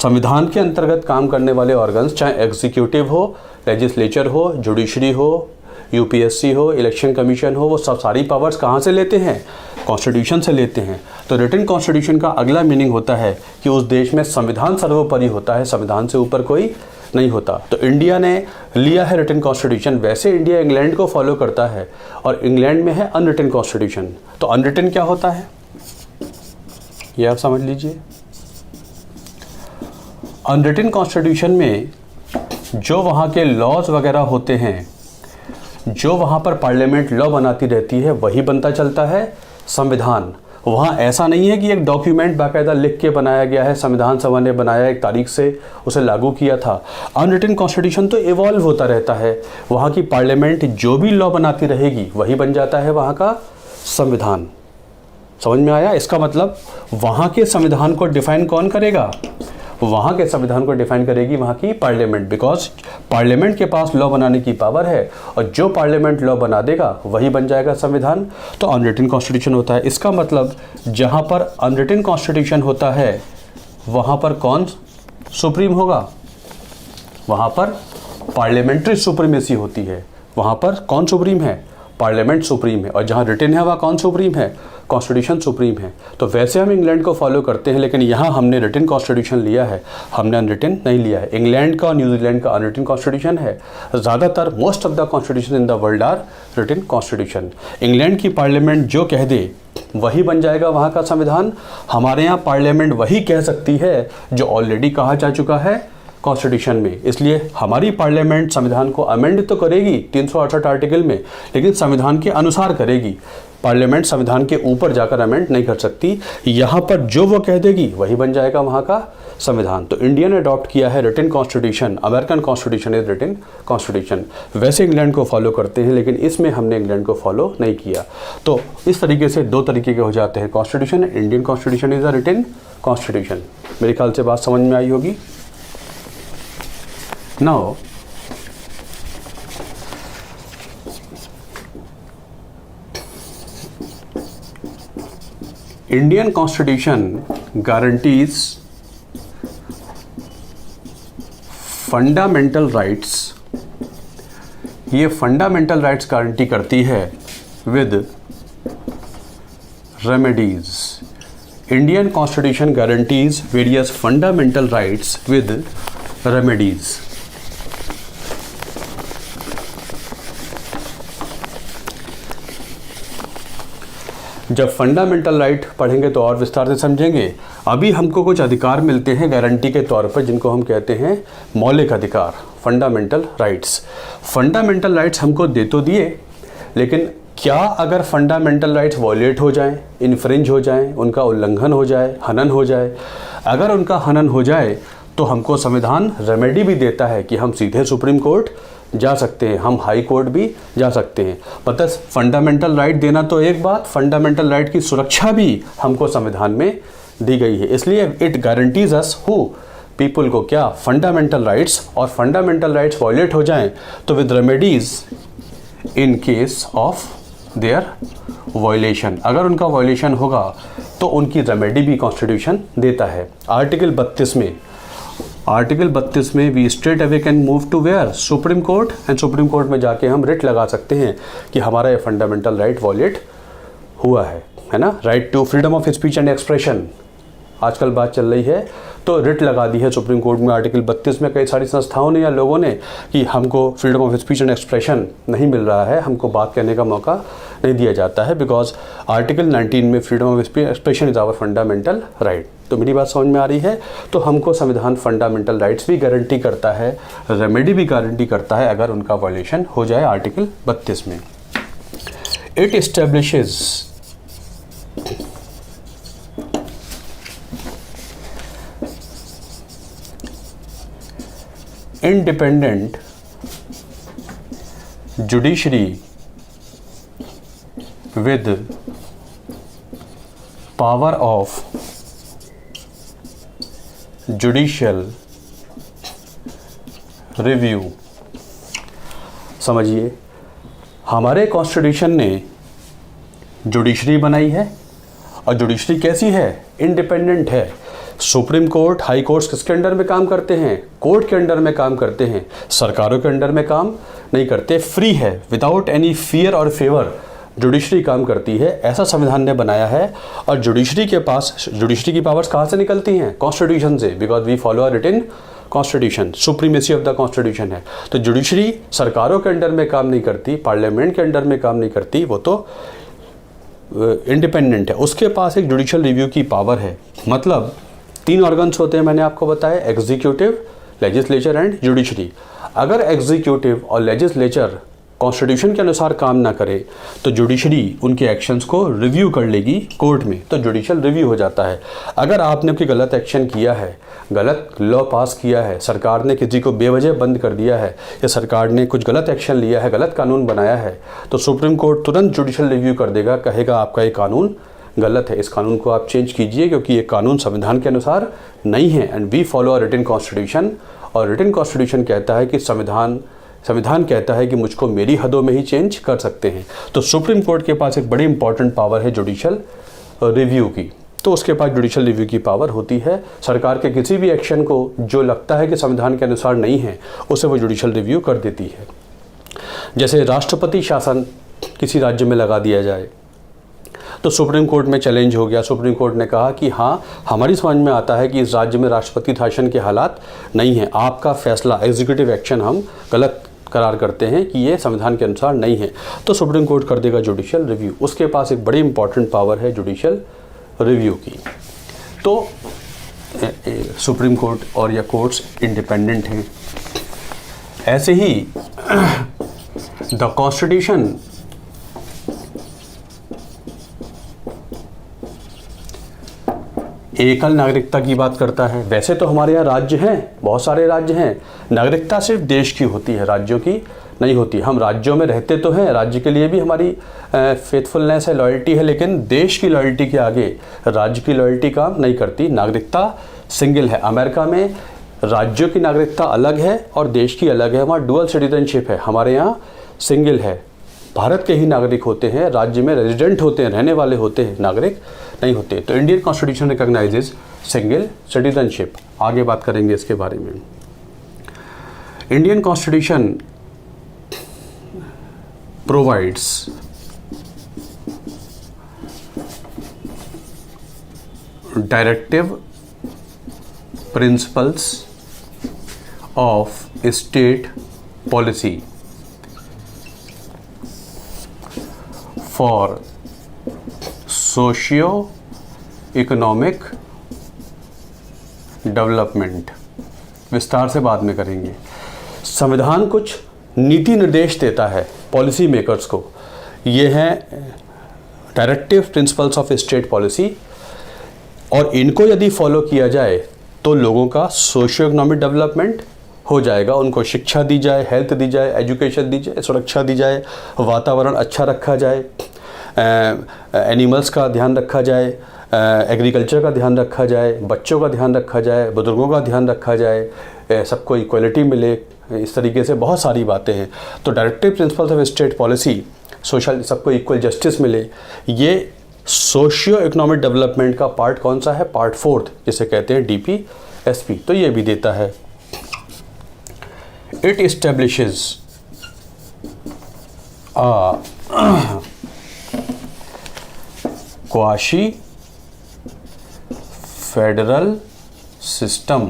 संविधान के अंतर्गत काम करने वाले ऑर्गन्स, चाहे एग्जीक्यूटिव हो, लेजिस्लेचर हो, जुडिशरी हो, यूपीएससी हो, इलेक्शन कमीशन हो, वो सब सारी पावर्स कहाँ से लेते हैं? कॉन्स्टिट्यूशन से लेते हैं। तो रिटन कॉन्स्टिट्यूशन का अगला मीनिंग होता है कि उस देश में संविधान सर्वोपरि होता है, संविधान से ऊपर कोई नहीं होता। तो इंडिया ने लिया है रिटन कॉन्स्टिट्यूशन। वैसे इंडिया इंग्लैंड को फॉलो करता है और इंग्लैंड में है अनरिटन कॉन्स्टिट्यूशन। तो अनरिटन क्या होता है ये आप समझ लीजिए। अनरिटन कॉन्स्टिट्यूशन में जो वहाँ के लॉज वगैरह होते हैं, जो वहाँ पर पार्लियामेंट लॉ बनाती रहती है, वही बनता चलता है संविधान। वहाँ ऐसा नहीं है कि एक डॉक्यूमेंट बाकायदा लिख के बनाया गया है, संविधान सभा ने बनाया, एक तारीख से उसे लागू किया था। अनरिटन कॉन्स्टिट्यूशन तो इवॉल्व होता रहता है। वहाँ की पार्लियामेंट जो भी लॉ बनाती रहेगी वही बन जाता है वहाँ का संविधान। समझ में आया? इसका मतलब वहाँ के संविधान को डिफाइन कौन करेगा? वहाँ के संविधान को डिफाइन करेगी वहाँ की पार्लियामेंट, बिकॉज पार्लियामेंट के पास लॉ बनाने की पावर है और जो पार्लियामेंट लॉ बना देगा वही बन जाएगा संविधान। तो अनरिटन कॉन्स्टिट्यूशन होता है। इसका मतलब जहाँ पर अनरिटन कॉन्स्टिट्यूशन होता है वहाँ पर कौन सुप्रीम होगा? वहाँ पर पार्लियामेंट्री सुप्रीमेसी होती है। वहाँ पर कौन सुप्रीम है? पार्लियामेंट सुप्रीम है। और जहाँ रिटन है वहाँ कौन सुप्रीम है? कॉन्स्टिट्यूशन सुप्रीम है। तो वैसे हम इंग्लैंड को फॉलो करते हैं, लेकिन यहाँ हमने रिटन कॉन्स्टिट्यूशन लिया है, हमने अनरिटन नहीं लिया है। इंग्लैंड का और न्यूजीलैंड का अनरिटन कॉन्स्टिट्यूशन है। ज़्यादातर most of the constitution in the world are written constitution. England की पार्लियामेंट जो कह दे वही बन जाएगा वहाँ का संविधान। हमारे यहाँ पार्लियामेंट वही कह सकती है जो ऑलरेडी कहा जा चुका है कॉन्स्टिट्यूशन में। इसलिए हमारी पार्लियामेंट संविधान को अमेंड तो करेगी 368 आर्टिकल में, लेकिन संविधान के अनुसार करेगी। पार्लियामेंट संविधान के ऊपर जाकर अमेंड नहीं कर सकती। यहाँ पर जो वो कह देगी वही बन जाएगा वहाँ का संविधान। तो इंडिया ने अडॉप्ट किया है written constitution. American constitution is written constitution. वैसे इंग्लैंड को फॉलो करते हैं, लेकिन इसमें हमने इंग्लैंड को फॉलो नहीं किया। तो इस तरीके से दो तरीके के हो जाते हैं constitution. Indian constitution is a written constitution. मेरे ख्याल से बात समझ में आई होगी। Now, Indian Constitution guarantees fundamental rights. ये फंडामेंटल राइट्स गारंटी करती है with remedies. Indian constitution guarantees various fundamental rights with remedies. जब फंडामेंटल राइट पढ़ेंगे तो और विस्तार से समझेंगे। अभी हमको कुछ अधिकार मिलते हैं गारंटी के तौर पर, जिनको हम कहते हैं मौलिक अधिकार, फंडामेंटल राइट्स। फंडामेंटल राइट्स हमको दे तो दिए, लेकिन क्या अगर फंडामेंटल राइट्स वॉयलेट हो जाएं, इन्फ्रिंज हो जाएं, उनका उल्लंघन हो जाए, हनन हो जाए, अगर उनका हनन हो जाए तो हमको संविधान रेमेडी भी देता है कि हम सीधे सुप्रीम कोर्ट जा सकते हैं, हम हाई कोर्ट भी जा सकते हैं। मतलब फंडामेंटल राइट देना तो एक बात, फंडामेंटल राइट की सुरक्षा भी हमको संविधान में दी गई है। इसलिए it guarantees us who people को क्या, फंडामेंटल राइट्स, और फंडामेंटल राइट्स वायलेट हो जाएं तो with remedies in case of their violation, अगर उनका वायलेशन होगा तो उनकी रेमेडी भी कॉन्स्टिट्यूशन देता है। आर्टिकल 32 में we straight away can move to where, supreme court, and supreme court में जाके हम रिट लगा सकते हैं कि हमारा ये फंडामेंटल राइट वायलेट हुआ है ना। Right to freedom of speech and expression आजकल बात चल रही है, तो रिट लगा दी है सुप्रीम कोर्ट में आर्टिकल 32 में कई सारी संस्थाओं ने या लोगों ने कि हमको freedom of speech and expression नहीं मिल रहा है, हमको बात कहने का मौका नहीं दिया जाता है, बिकॉज आर्टिकल 19 में freedom of speech expression is our fundamental right. तो मेरी बात समझ में आ रही है। तो हमको संविधान फंडामेंटल राइट्स भी गारंटी करता है, रेमेडी भी गारंटी करता है अगर उनका वायलेशन हो जाए आर्टिकल 32 में। It establishes independent judiciary with power of judicial review। समझिए, हमारे कॉन्स्टिट्यूशन ने जुडिशरी बनाई है, और जुडिशरी कैसी है, इंडिपेंडेंट है। सुप्रीम कोर्ट, हाई कोर्ट्स किसके अंडर में काम करते हैं, कोर्ट के अंडर में काम करते हैं, सरकारों के अंडर में काम नहीं करते, फ्री है, विदाउट एनी फियर और फेवर जुडिशरी काम करती है, ऐसा संविधान ने बनाया है। और जुडिशरी के पास, जुडिशरी की पावर्स कहाँ से निकलती हैं, कॉन्स्टिट्यूशन से, because we follow a written constitution, supremacy of the constitution है। तो जुडिशरी सरकारों के अंडर में काम नहीं करती, पार्लियामेंट के अंडर में काम नहीं करती, वो तो इंडिपेंडेंट है, उसके पास एक जुडिशियल रिव्यू की पावर है। मतलब 3 ऑर्गन्स होते हैं, मैंने आपको बताया, एग्जीक्यूटिव, लेजिस्लेचर एंड जुडिशरी। अगर एग्जीक्यूटिव और लेजिस्लेचर कॉन्स्टिट्यूशन के अनुसार काम ना करे तो जुडिशरी उनके एक्शंस को रिव्यू कर लेगी कोर्ट में, तो जुडिशियल रिव्यू हो जाता है। अगर आपने कोई गलत एक्शन किया है, गलत लॉ पास किया है, सरकार ने किसी को बेवजह बंद कर दिया है, या सरकार ने कुछ गलत एक्शन लिया है, गलत कानून बनाया है, तो सुप्रीम कोर्ट तुरंत जुडिशियल रिव्यू कर देगा, कहेगा आपका ये कानून गलत है, इस कानून को आप चेंज कीजिए क्योंकि ये कानून संविधान के अनुसार नहीं है। And we follow a written constitution, और रिटन कॉन्स्टिट्यूशन कहता है कि संविधान कहता है कि मुझको मेरी हदों में ही चेंज कर सकते हैं। तो सुप्रीम कोर्ट के पास एक बड़ी इंपॉर्टेंट पावर है जुडिशियल रिव्यू की, तो उसके पास जुडिशियल रिव्यू की पावर होती है। सरकार के किसी भी एक्शन को जो लगता है कि संविधान के अनुसार नहीं है, उसे वो जुडिशियल रिव्यू कर देती है। जैसे राष्ट्रपति शासन किसी राज्य में लगा दिया जाए, तो सुप्रीम कोर्ट में चैलेंज हो गया, सुप्रीम कोर्ट ने कहा कि हाँ, हमारी समझ में आता है कि इस राज्य में राष्ट्रपति शासन के हालात नहीं हैं, आपका फैसला, एग्जीक्यूटिव एक्शन हम गलत करार करते हैं कि ये संविधान के अनुसार नहीं है, तो सुप्रीम कोर्ट कर देगा जुडिशियल रिव्यू। उसके पास एक बड़ी इंपॉर्टेंट पावर है जुडिशियल रिव्यू की। तो सुप्रीम कोर्ट और या कोर्ट्स इंडिपेंडेंट हैं। ऐसे ही द कॉन्स्टिट्यूशन एकल नागरिकता की बात करता है। वैसे तो हमारे यहाँ राज्य हैं, बहुत सारे राज्य हैं, नागरिकता सिर्फ देश की होती है, राज्यों की नहीं होती। हम राज्यों में रहते तो हैं, राज्य के लिए भी हमारी फेथफुलनेस है, लॉयल्टी है, लेकिन देश की लॉयल्टी के आगे राज्य की लॉयल्टी काम नहीं करती। नागरिकता सिंगल है। अमेरिका में राज्यों की नागरिकता अलग है और देश की अलग है, वहाँ डुअल सिटीजनशिप है। हमारे यहाँ सिंगल है, भारत के ही नागरिक होते हैं, राज्य में रेजिडेंट होते हैं, रहने वाले होते हैं, नागरिक नहीं होते। तो Indian constitution recognises single citizenship. आगे बात करेंगे इसके बारे में। Indian constitution provides directive principles of state policy for socio economic development. विस्तार से बाद में करेंगे। संविधान कुछ नीति निर्देश देता है पॉलिसी मेकर्स को। ये हैं directive principles of state policy, और इनको यदि फॉलो किया जाए तो लोगों का सोशियो इकोनॉमिक डेवलपमेंट हो जाएगा, उनको शिक्षा दी जाए, हेल्थ दी जाए, एजुकेशन दी जाए, सुरक्षा दी जाए, वातावरण अच्छा रखा जाए, एनिमल्स का ध्यान रखा जाए, एग्रीकल्चर का ध्यान रखा जाए, बच्चों का ध्यान रखा जाए, बुजुर्गों का ध्यान रखा जाए, सबको इक्वलिटी मिले, इस तरीके से बहुत सारी बातें हैं। तो directive principles of state policy, social, सबको इक्वल जस्टिस मिले, ये सोशियो इकोनॉमिक डेवलपमेंट का पार्ट कौन सा है? पार्ट 4 जिसे कहते हैं DPSP। तो ये भी देता है। It establishes quasi federal system.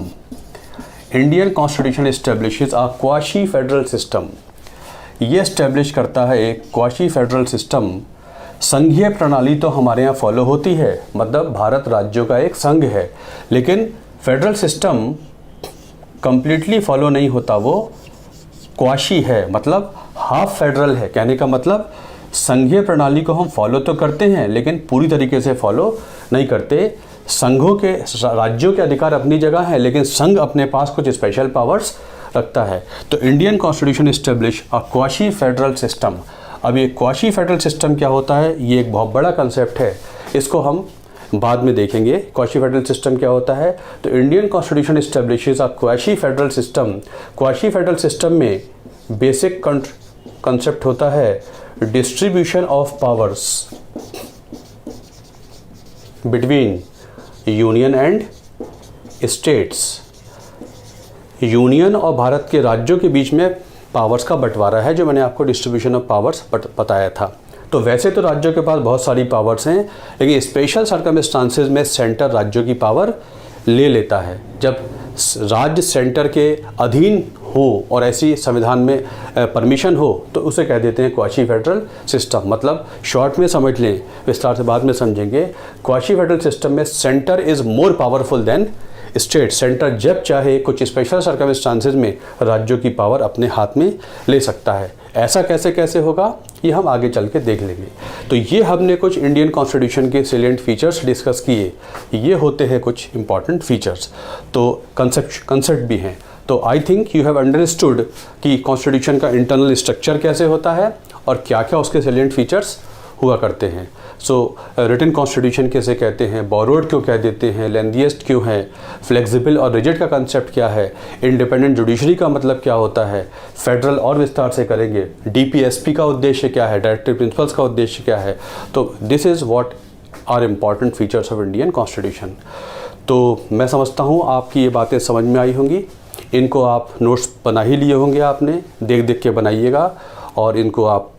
Indian constitution establishes a quasi federal system. ये एस्टेब्लिश करता है एक क्वाशी फेडरल सिस्टम। संघीय प्रणाली तो हमारे यहाँ फॉलो होती है, मतलब भारत राज्यों का एक संघ है, लेकिन फेडरल सिस्टम कंप्लीटली फॉलो नहीं होता, वो क्वाशी है, मतलब हाफ फेडरल है। कहने का मतलब संघीय प्रणाली को हम फॉलो तो करते हैं लेकिन पूरी तरीके से फॉलो नहीं करते। संघों के, राज्यों के अधिकार अपनी जगह हैं, लेकिन संघ अपने पास कुछ स्पेशल पावर्स रखता है। तो Indian constitution establish a quasi federal system. अब ये क्वाशी फेडरल सिस्टम क्या होता है, ये एक बहुत बड़ा कंसेप्ट है, इसको हम बाद में देखेंगे। क्वाशी फेडरल सिस्टम क्या होता है? तो Indian constitution establishes a quasi federal system. Quasi federal system में बेसिक कंसेप्ट होता है distribution of powers between union and states. Union और भारत के राज्यों के बीच में पावर्स का बंटवारा है, जो मैंने आपको डिस्ट्रीब्यूशन ऑफ पावर्स बताया था। तो वैसे तो राज्यों के पास बहुत सारी पावर्स हैं, लेकिन स्पेशल सर्कमस्टांसेस में सेंटर राज्यों की पावर ले लेता है। जब राज्य सेंटर के अधीन हो और ऐसी संविधान में परमिशन हो तो उसे कह देते हैं क्वाशी फेडरल सिस्टम। मतलब शॉर्ट में समझ लें, विस्तार से बाद में समझेंगे। क्वाशी फेडरल सिस्टम में centre is more powerful than state. Centre जब चाहे कुछ स्पेशल सर्कमस्टांसेस में राज्यों की पावर अपने हाथ में ले सकता है। ऐसा कैसे होगा ये हम आगे चल के देख लेंगे। तो ये हमने कुछ इंडियन कॉन्स्टिट्यूशन के सेलिएंट फीचर्स डिस्कस किए, ये होते हैं कुछ इंपॉर्टेंट फीचर्स। तो कंसेप्ट भी हैं। तो I think you have understood कि कॉन्स्टिट्यूशन का इंटरनल स्ट्रक्चर कैसे होता है और क्या क्या उसके सेलिएंट फीचर्स हुआ करते हैं। सो रिटन कॉन्स्टिट्यूशन कैसे कहते हैं, बोरोड क्यों कह देते हैं, लेंथीएस्ट क्यों है, फ्लेक्सिबल और रिजिड का कंसेप्ट क्या है, इंडिपेंडेंट जुडिशरी का मतलब क्या होता है, फेडरल और विस्तार से करेंगे, DPSP का उद्देश्य क्या है, डायरेक्टिव प्रिंसिपल्स का उद्देश्य क्या है। तो this is what are important features of Indian constitution. तो मैं समझता हूँ आपकी ये बातें समझ में आई होंगी। इनको आप नोट्स बना ही लिए होंगे, आपने देख के बनाइएगा और इनको आप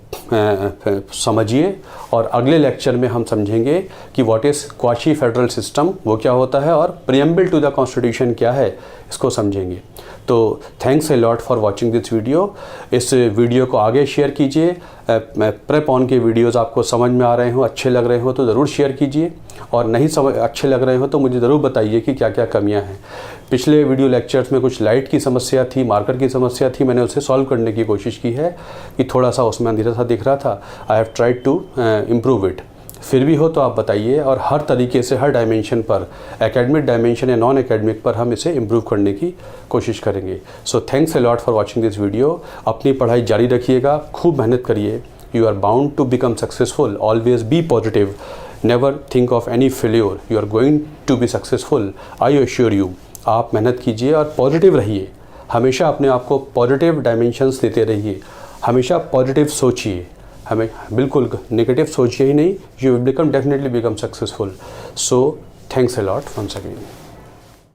समझिए। और अगले लेक्चर में हम समझेंगे कि what is quasi federal system, वो क्या होता है, और प्रीएम्बल टू द कॉन्स्टिट्यूशन क्या है, इसको समझेंगे। तो thanks a lot for watching this video. इस वीडियो को आगे शेयर कीजिए। प्रेप ऑन के वीडियोज़ आपको समझ में आ रहे हो, अच्छे लग रहे हो तो ज़रूर शेयर कीजिए, और नहीं अच्छे लग रहे हो तो मुझे ज़रूर बताइए कि क्या क्या कमियां हैं। पिछले वीडियो लेक्चर्स में कुछ लाइट की समस्या थी, मार्कर की समस्या थी, मैंने उसे सॉल्व करने की कोशिश की है कि थोड़ा सा उसमें अंधेरा सा दिख रहा था। I have tried to improve it. फिर भी हो तो आप बताइए, और हर तरीके से हर डायमेंशन पर, एकेडमिक डायमेंशन या नॉन एकेडमिक पर, हम इसे इम्प्रूव करने की कोशिश करेंगे। So thanks a lot for watching this video. अपनी पढ़ाई जारी रखिएगा, खूब मेहनत करिए। You are bound to become successful. Always be positive, never think of any failure. You are going to be successful, I assure you. आप मेहनत कीजिए और पॉजिटिव रहिए। हमेशा अपने आप को पॉजिटिव डायमेंशंस देते रहिए, हमेशा पॉजिटिव सोचिए, हमें बिल्कुल नेगेटिव सोचिए ही नहीं। You will become definitely become successful. So thanks a lot once again.